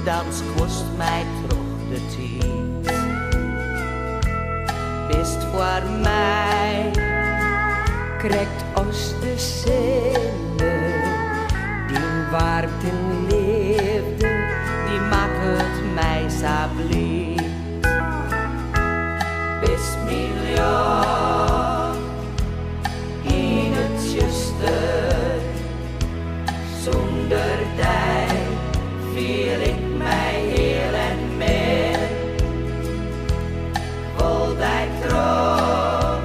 dans kost mij toch de tijd. Bist voor mij, krijgt ons de zinnen, die warmte en liefde, die maakt het mij zo blij. Bist miljoen in het juiste, zonder die viel ik mij heel en meer. Wil die terug,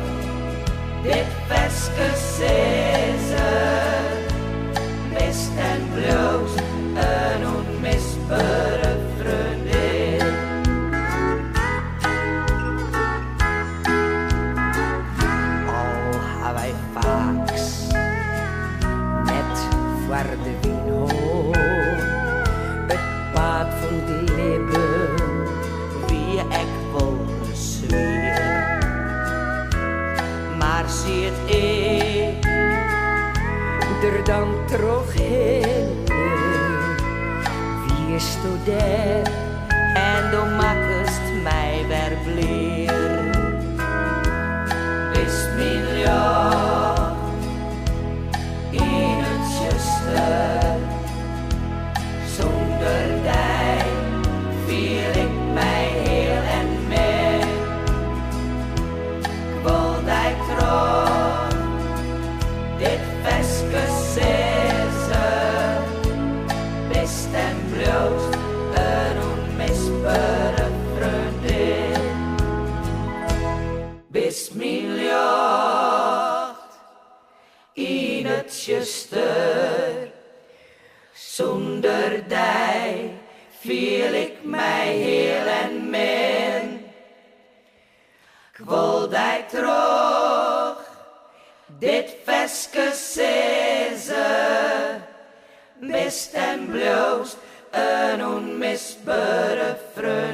dit veske zezen, mist en bloos, een onmisbare vriendin. Al hebben wij vaaks net voor de wienhoorn het paard van de lippen, wie ik wil zwieren. Maar zie het ik er dan terug heen, wie is toen daar en dan maakt het mij weer blier. Is miljoen in het juiste, zonder die viel ik mij heel en meer. Ik wil die terug, dit veske zezen, mist en bloos, een onmisbare vriendin. Bist miljoen in het juiste, zonder die viel ik mij heel en min. Ik wil die terug, dit veske zezen, mist en bloos, een onmisbare vreugde.